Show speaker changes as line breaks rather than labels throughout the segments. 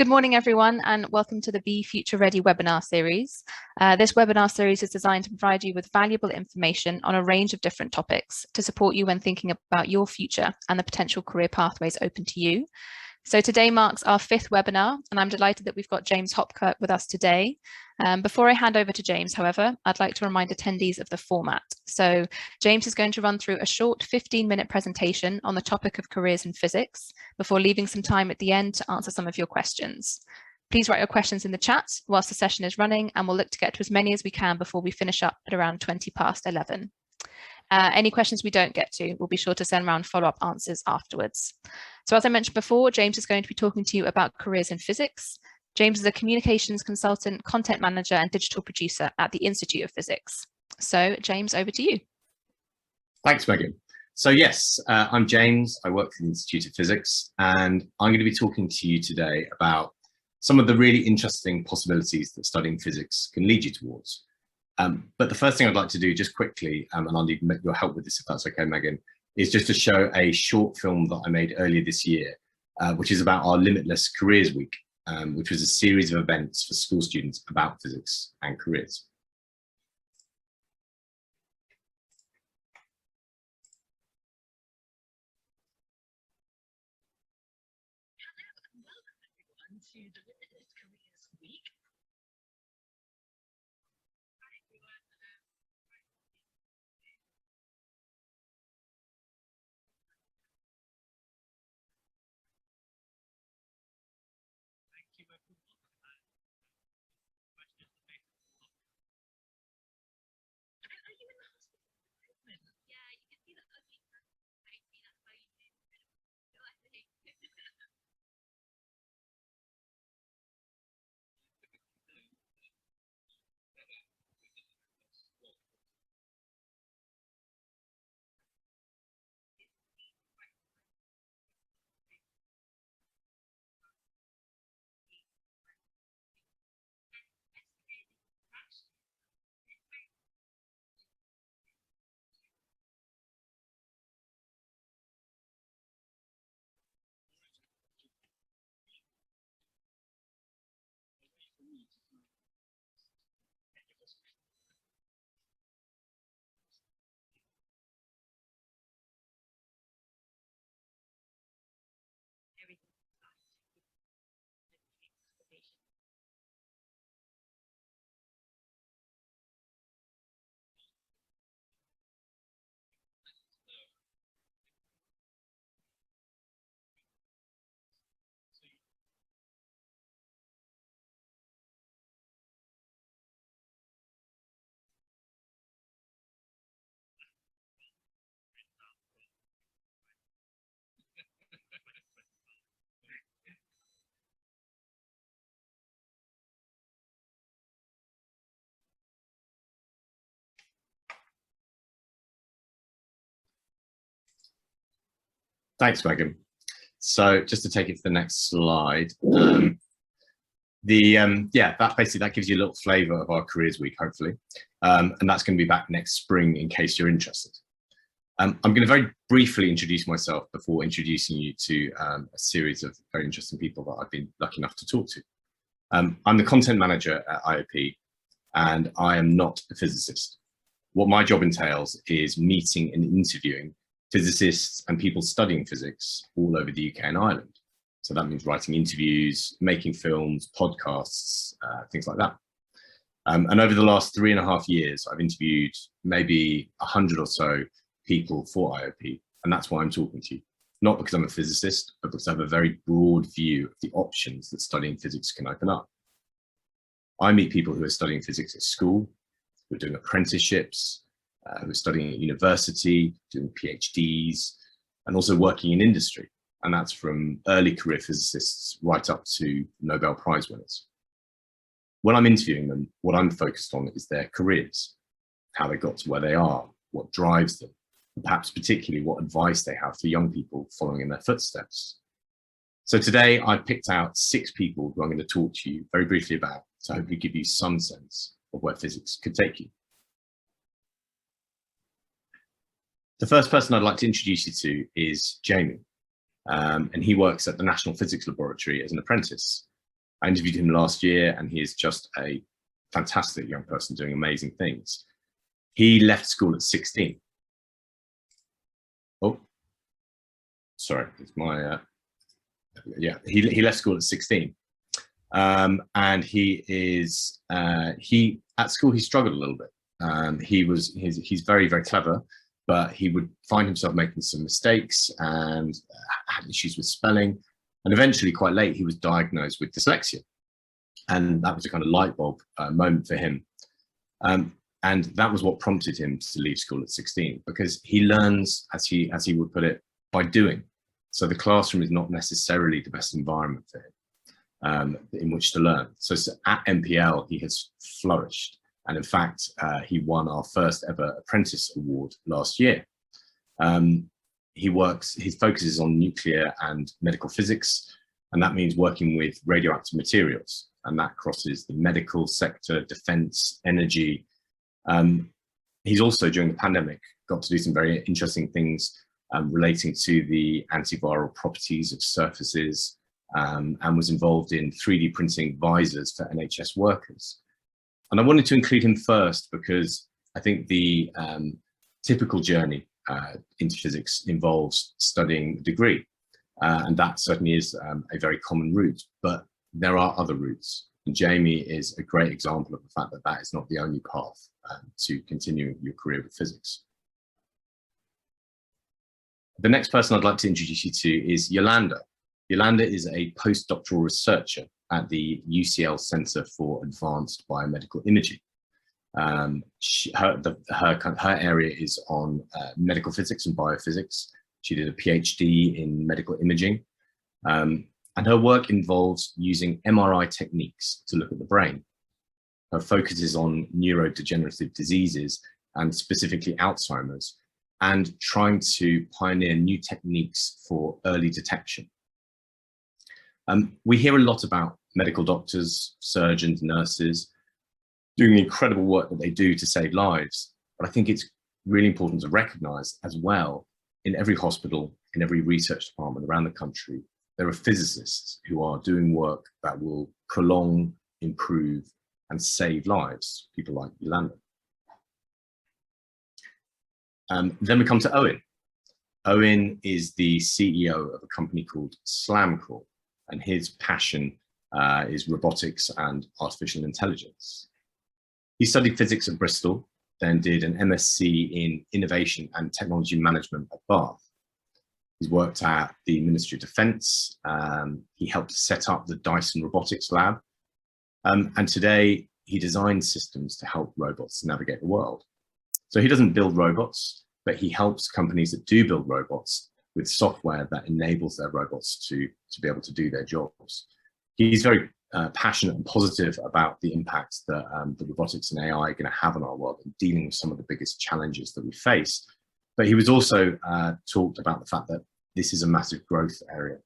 Good morning, everyone, and welcome to the Be Future Ready webinar series. This webinar series is designed to provide you with valuable information on a range of different topics to support you when thinking about your future and the potential career pathways open to you. So today marks our 5th webinar, and I'm delighted that we've got James Hopkirk with us today. Before I hand over to James, however, I'd like to remind attendees of the format. So James is going to run through a short 15-minute presentation on the topic of careers in physics before leaving some time at the end to answer some of your questions. Please write your questions in the chat whilst the session is running, and we'll look to get to as many as we can before we finish up at around 11:20. Any questions we don't get to, we'll be sure to send around follow-up answers afterwards. So as I mentioned before, James is going to be talking to you about careers in physics. James is a communications consultant, content manager, and digital producer at the Institute of Physics. So James, over to you.
Thanks, Megan. So yes, I'm James. I work for the Institute of Physics, and I'm going to be talking to you today about some of the really interesting possibilities that studying physics can lead you towards. But the first thing I'd like to do just quickly, and I'll need your help with this if that's okay, Megan, is just to show a short film that I made earlier this year, which is about our Limitless Careers Week, which was a series of events for school students about physics and careers. Thanks, Megan. So just to take it to the next slide, that gives you a little flavour of our Careers Week, hopefully, and that's going to be back next spring in case you're interested. I'm going to very briefly introduce myself before introducing you to a series of very interesting people that I've been lucky enough to talk to. I'm the content manager at IOP, and I am not a physicist. What my job entails is meeting and interviewing physicists and people studying physics all over the UK and Ireland. So that means writing interviews, making films, podcasts, things like that. And over the last 3.5 years, I've interviewed maybe 100 or so people for IOP, and that's why I'm talking to you. Not because I'm a physicist, but because I have a very broad view of the options that studying physics can open up. I meet people who are studying physics at school, who are doing apprenticeships, who are studying at university, doing PhDs, and also working in industry. And that's from early career physicists right up to Nobel Prize winners. When I'm interviewing them, what I'm focused on is their careers, how they got to where they are, what drives them, and perhaps particularly what advice they have for young people following in their footsteps. So today I've picked out 6 people who I'm going to talk to you very briefly about to hopefully give you some sense of where physics could take you. The first person I'd like to introduce you to is Jamie, and he works at the National Physics Laboratory as an apprentice. I interviewed him last year, and he is just a fantastic young person doing amazing things. He left school at 16. Oh, sorry, it's my, yeah, he left school at 16. And he is, at school, he struggled a little bit. He's very, very clever, but he would find himself making some mistakes and had issues with spelling. And eventually, quite late, he was diagnosed with dyslexia. And that was a kind of light bulb moment for him. And that was what prompted him to leave school at 16, because he learns, as he would put it, by doing. So the classroom is not necessarily the best environment for him in which to learn. So at MPL, he has flourished. And in fact, he won our first ever apprentice award last year. His focus is on nuclear and medical physics, and that means working with radioactive materials. And that crosses the medical sector, defense, energy. He's also, during the pandemic, got to do some very interesting things relating to the antiviral properties of surfaces, and was involved in 3D printing visors for NHS workers. And I wanted to include him first because I think the typical journey into physics involves studying a degree. And that certainly is a very common route, but there are other routes. And Jamie is a great example of the fact that that is not the only path to continue your career with physics. The next person I'd like to introduce you to is Yolanda. Yolanda is a postdoctoral researcher at the UCL Centre for Advanced Biomedical Imaging. Her area is on medical physics and biophysics. She did a PhD in medical imaging. And her work involves using MRI techniques to look at the brain. Her focus is on neurodegenerative diseases, and specifically Alzheimer's, and trying to pioneer new techniques for early detection. We hear a lot about medical doctors, surgeons, nurses, doing the incredible work that they do to save lives. But I think it's really important to recognize as well, in every hospital, in every research department around the country, there are physicists who are doing work that will prolong, improve, and save lives, people like Yolanda. Then we come to Owen. Owen is the CEO of a company called Slamcore, and his passion is robotics and artificial intelligence. He studied physics at Bristol, then did an MSc in Innovation and Technology Management at Bath. He's worked at the Ministry of Defence. He helped set up the Dyson Robotics Lab. And today he designs systems to help robots navigate the world. So he doesn't build robots, but he helps companies that do build robots with software that enables their robots to be able to do their jobs. He's very passionate and positive about the impact that the robotics and AI are going to have on our world and dealing with some of the biggest challenges that we face. But he was also talked about the fact that this is a massive growth area.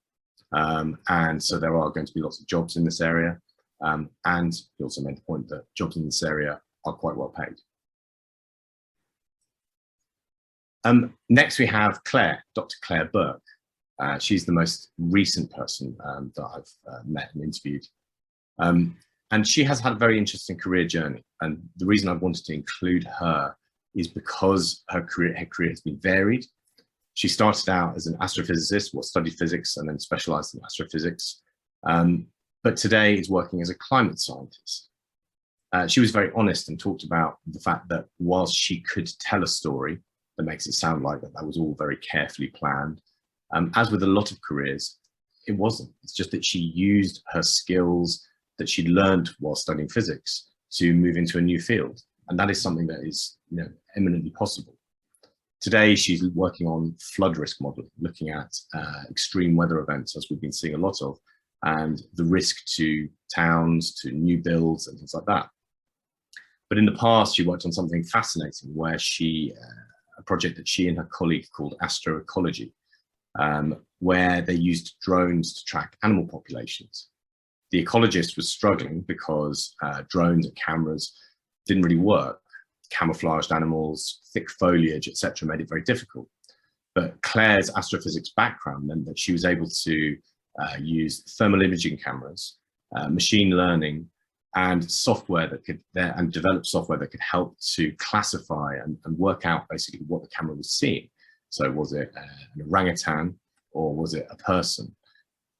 And so there are going to be lots of jobs in this area. And he also made the point that jobs in this area are quite well paid. Next we have Claire, Dr. Claire Burke. She's the most recent person that I've met and interviewed. And she has had a very interesting career journey. And the reason I wanted to include her is because her career has been varied. She started out as an astrophysicist, studied physics and then specialized in astrophysics. But today is working as a climate scientist. She was very honest and talked about the fact that whilst she could tell a story that makes it sound like that was all very carefully planned, as with a lot of careers, it wasn't. It's just that she used her skills that she'd learned while studying physics to move into a new field. And that is something that is, eminently possible. Today, she's working on flood risk modeling, looking at extreme weather events, as we've been seeing a lot of, and the risk to towns, to new builds and things like that. But in the past, she worked on something fascinating where a project that she and her colleague called Astroecology, where they used drones to track animal populations. The ecologist was struggling because drones and cameras didn't really work. Camouflaged animals, thick foliage, etc., made it very difficult. But Claire's astrophysics background meant that she was able to use thermal imaging cameras machine learning, and software that could and develop software that could help to classify and work out basically what the camera was seeing. So was it an orangutan or was it a person?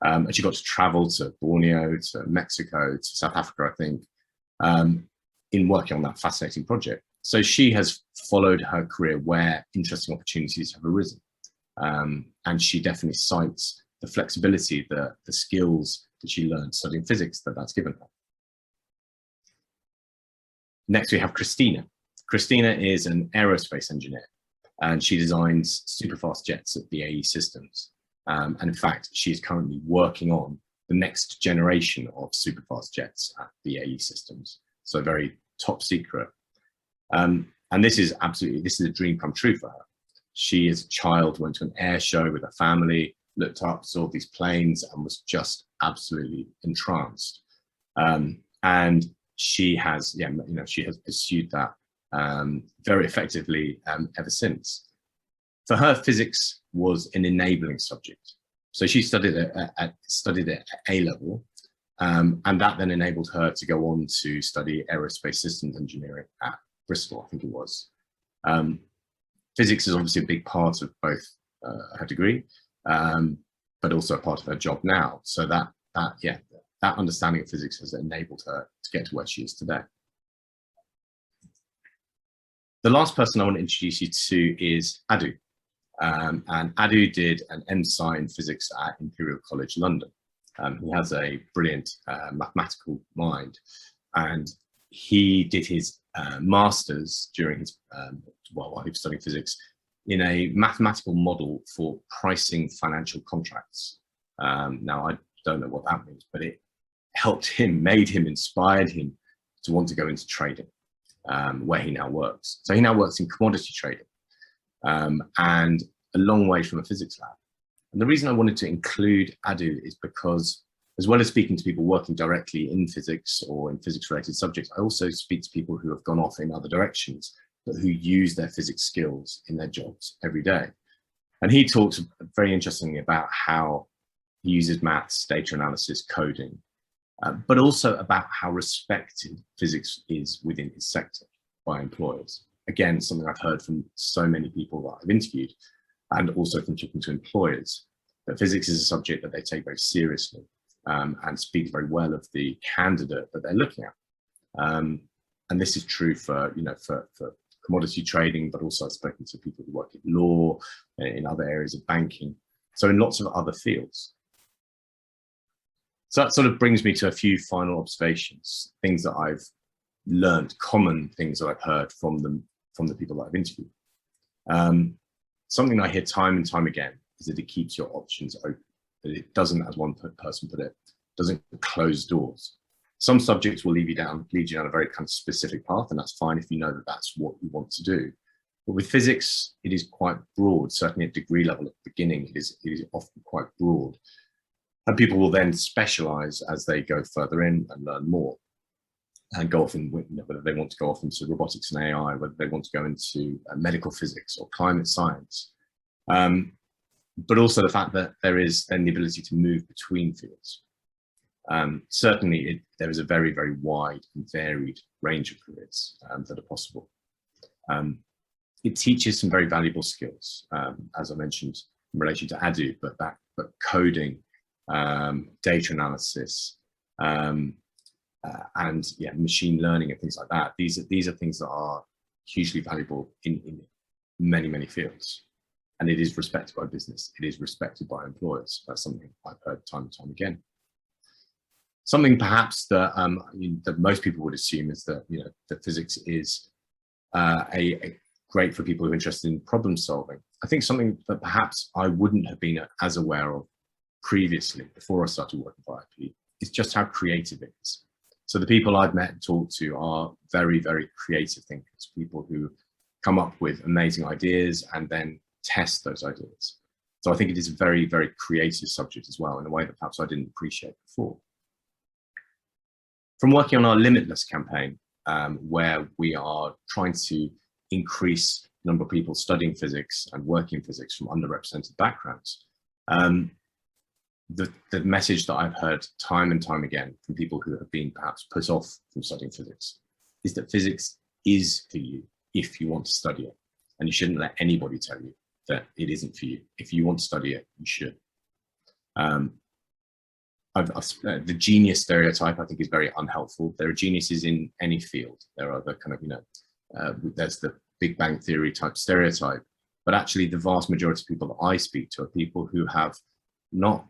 And she got to travel to Borneo, to Mexico, to South Africa, I think, in working on that fascinating project. So she has followed her career where interesting opportunities have arisen. And she definitely cites the flexibility, the skills that she learned studying physics that's given her. Next, we have Christina. Christina is an aerospace engineer, and she designs superfast jets at BAE Systems. And in fact, she is currently working on the next generation of superfast jets at BAE Systems. So very top secret. And this is a dream come true for her. She, as a child, went to an air show with her family, looked up, saw these planes, and was just absolutely entranced. And she has, she has pursued that very effectively ever since. For her, physics was an enabling subject. So she studied it at A level, and that then enabled her to go on to study aerospace systems engineering at Bristol, I think it was. Physics is obviously a big part of both her degree, but also a part of her job now. So that understanding of physics has enabled her to get to where she is today. The last person I want to introduce you to is Adu. And Adu did an MSci in physics at Imperial College London. He has a brilliant mathematical mind, and he did his master's during his, while he was studying physics, in a mathematical model for pricing financial contracts. Now, I don't know what that means, but it helped him, made him, inspired him to want to go into trading, where he now works. So he now works in commodity trading, and a long way from a physics lab. And the reason I wanted to include Adu is because, as well as speaking to people working directly in physics or in physics-related subjects, I also speak to people who have gone off in other directions, but who use their physics skills in their jobs every day. And he talks very interestingly about how he uses maths, data analysis, coding, but also about how respected physics is within his sector by employers. Again, something I've heard from so many people that I've interviewed, and also from talking to employers, that physics is a subject that they take very seriously, and speaks very well of the candidate that they're looking at. And this is true for, for commodity trading, but also I've spoken to people who work in law, in other areas of banking, so in lots of other fields. So that sort of brings me to a few final observations, things that I've learned, common things that I've heard from the people that I've interviewed. Something I hear time and time again is that it keeps your options open, that it doesn't, as one person put it, doesn't close doors. Some subjects will lead you down a very kind of specific path, and that's fine if you know that that's what you want to do. But with physics, it is quite broad, certainly at degree level at the beginning, it is often quite broad. And people will then specialize as they go further in and learn more, and go off in, whether they want to go off into robotics and AI, whether they want to go into medical physics or climate science. But also the fact that there is then the ability to move between fields. Certainly, there is a very, very wide and varied range of careers that are possible. It teaches some very valuable skills, as I mentioned in relation to Adu, but coding, data analysis, and machine learning and things like that. These are things that are hugely valuable in many, many fields. And it is respected by business. It is respected by employers. That's something I've heard time and time again. Something perhaps that that most people would assume is that that physics is a great for people who are interested in problem solving. I think something that perhaps I wouldn't have been as aware of previously before I started working for IP is just how creative it is. So the people I've met and talked to are very, very creative thinkers, people who come up with amazing ideas and then test those ideas. So I think it is a very, very creative subject as well, in a way that perhaps I didn't appreciate before. From working on our Limitless campaign, where we are trying to increase the number of people studying physics and working in physics from underrepresented backgrounds, the message that I've heard time and time again from people who have been perhaps put off from studying physics is that physics is for you if you want to study it. And you shouldn't let anybody tell you that it isn't for you. If you want to study it, you should. The genius stereotype, I think, is very unhelpful. There are geniuses in any field. There are the kind of, there's the Big Bang Theory type stereotype. But actually, the vast majority of people that I speak to are people who have not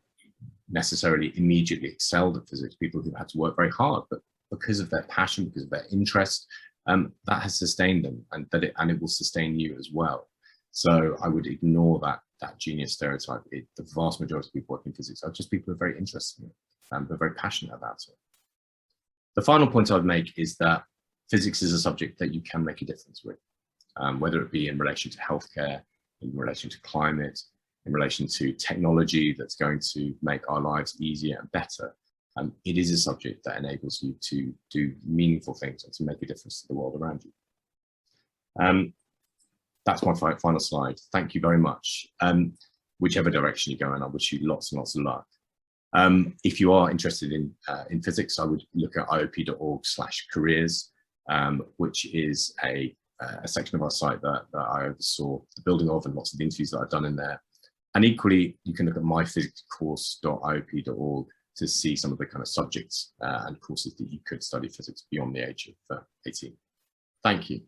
necessarily immediately excelled at physics, people who've had to work very hard, but because of their passion, because of their interest, that has sustained them, and it will sustain you as well. So I would ignore that genius stereotype. The vast majority of people working in physics are just people who are very interested in it, and they're very passionate about it. The final point I'd make is that physics is a subject that you can make a difference with, whether it be in relation to healthcare, in relation to climate, in relation to technology that's going to make our lives easier and better. It is a subject that enables you to do meaningful things and to make a difference to the world around you. That's my final slide. Thank you very much. Whichever direction you go in, I wish you lots and lots of luck. If you are interested in physics, I would look at iop.org/careers, which is a section of our site that I oversaw the building of, and lots of the interviews that I've done in there. And equally, you can look at myphysicscourse.iop.org to see some of the kind of subjects and courses that you could study physics beyond the age of 18. Thank you.